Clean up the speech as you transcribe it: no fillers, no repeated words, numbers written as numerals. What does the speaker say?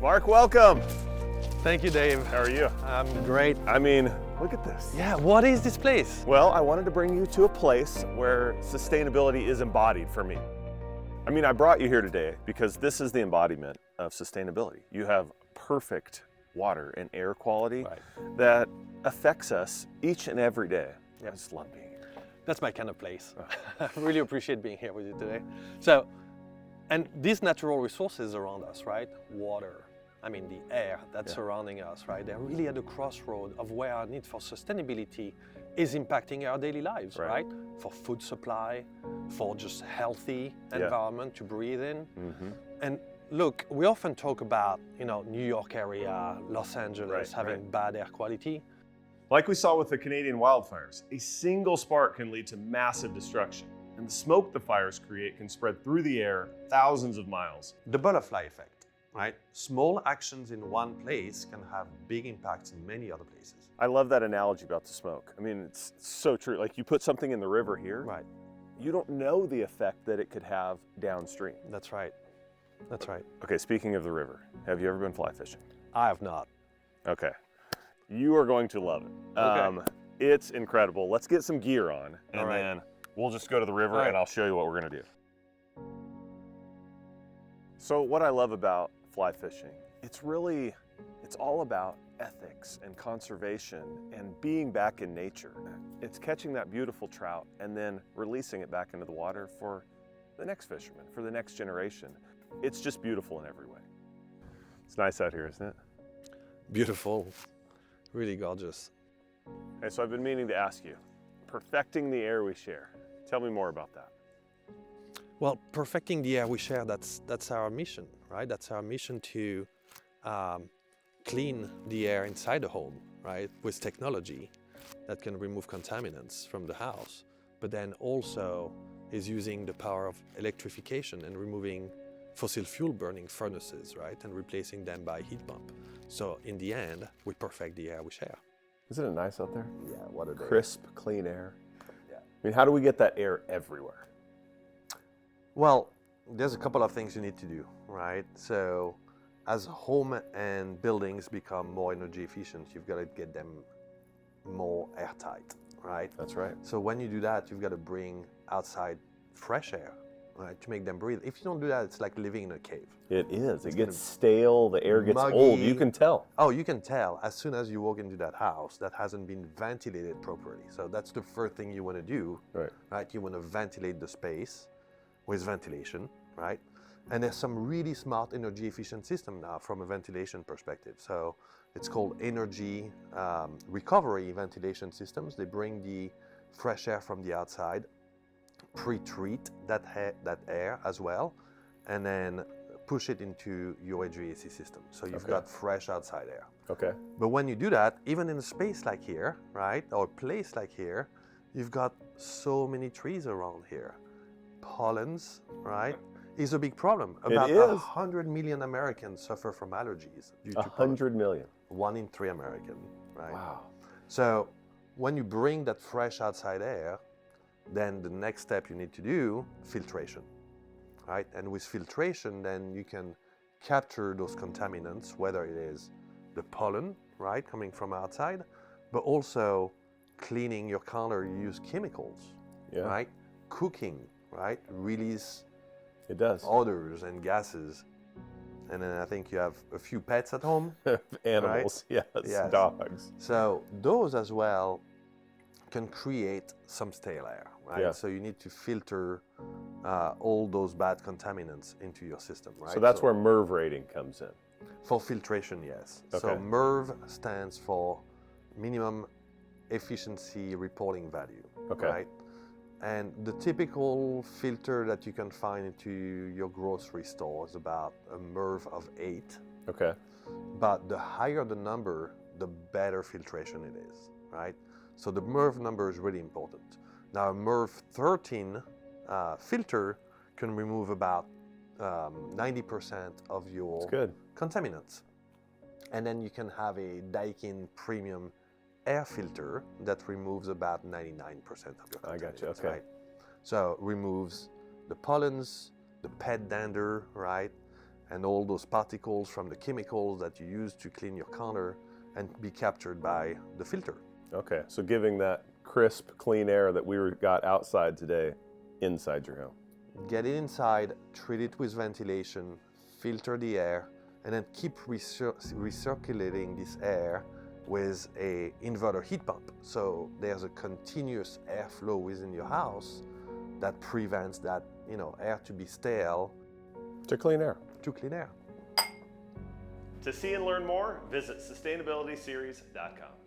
Marc, welcome. Thank you, Dave. How are you? I'm great. I mean, look at this. Yeah, what is this place? Well, I wanted to bring you to a place where sustainability is embodied for me. I mean, I brought you here today because this is the embodiment of sustainability. You have perfect water and air quality that affects us each and every day. I just love being here. That's my kind of place. I really appreciate being here with you today. So, and these natural resources around us, right? Water, I mean the air that's surrounding us, right? They're really at the crossroad of where our need for sustainability is impacting our daily lives, right? For food supply, for just healthy environment to breathe in. And look, we often talk about, New York area, Los Angeles having bad air quality. Like we saw with the Canadian wildfires, a single spark can lead to massive destruction. And the smoke the fires create can spread through the air thousands of miles. The butterfly effect, right? Small actions in one place can have big impacts in many other places. I love that analogy about the smoke. I mean, it's so true. Like you put something in the river here, you don't know the effect that it could have downstream. That's right. That's right. Okay, speaking of the river, have you ever been fly fishing? I have not. Okay. You are going to love it. Okay. It's incredible. Let's get some gear on and then we'll just go to the river and I'll show you what we're gonna do. So what I love about fly fishing, it's all about ethics and conservation and being back in nature. It's catching that beautiful trout and then releasing it back into the water for the next fisherman, for the next generation. It's just beautiful in every way. It's nice out here, isn't it? Beautiful, really gorgeous. Okay, so I've been meaning to ask you, perfecting the air we share. Tell me more about that. Well, perfecting the air we share, that's our mission, right? That's our mission to clean the air inside the home, right? With technology that can remove contaminants from the house, but then also is using the power of electrification and removing fossil fuel burning furnaces, right? And replacing them by heat pump. So in the end, we perfect the air we share. Isn't it nice out there? Yeah, what a day. Crisp, clean air. Yeah. I mean, how do we get that air everywhere? Well, there's a couple of things you need to do, right? So as home and buildings become more energy efficient, you've got to get them more airtight, right? That's right. So when you do that, you've got to bring outside fresh air, right, to make them breathe. If you don't do that, it's like living in a cave. It is. It gets stale, the air gets old. You can tell. Oh, you can tell as soon as you walk into that house that hasn't been ventilated properly. So that's the first thing you want to do, right? You want to ventilate the space with ventilation, right? And there's some really smart energy efficient system now from a ventilation perspective. So it's called energy recovery ventilation systems. They bring the fresh air from the outside, pre-treat that air as well, and then push it into your HVAC system. So you've got fresh outside air. Okay. But when you do that, even in a space like here, right, or a place like here, you've got so many trees around here. Pollens, right, is a big problem. About 100 million Americans suffer from allergies due to 100 million. 1 in 3 Americans, right? Wow. So when you bring that fresh outside air, then the next step you need to do, filtration, right? And with filtration, then you can capture those contaminants, whether it is the pollen, right, coming from outside, but also cleaning your counter, you use chemicals, right? Cooking, right? Release odors and gases. And then I think you have a few pets at home. Animals, right? yes, dogs. So those as well can create some stale air, right? Yeah. So you need to filter all those bad contaminants into your system, right? So that's where MERV rating comes in. For filtration, yes. Okay. So MERV stands for Minimum Efficiency Reporting Value, right? And the typical filter that you can find into your grocery store is about a MERV of 8. Okay. But the higher the number, the better filtration it is, right? So the MERV number is really important. Now a MERV 13 filter can remove about 90% of your contaminants. And then you can have a Daikin premium air filter that removes about 99% of your contaminants. I got you, okay. Right? So removes the pollens, the pet dander, right? and all those particles from the chemicals that you use to clean your counter and be captured by the filter. Okay, so giving that crisp, clean air that got outside today inside your home. Get it inside, treat it with ventilation, filter the air, and then keep recirculating this air with a inverter heat pump. So there's a continuous airflow within your house that prevents that, air to be stale. To clean air. To clean air. To see and learn more, visit sustainabilityseries.com.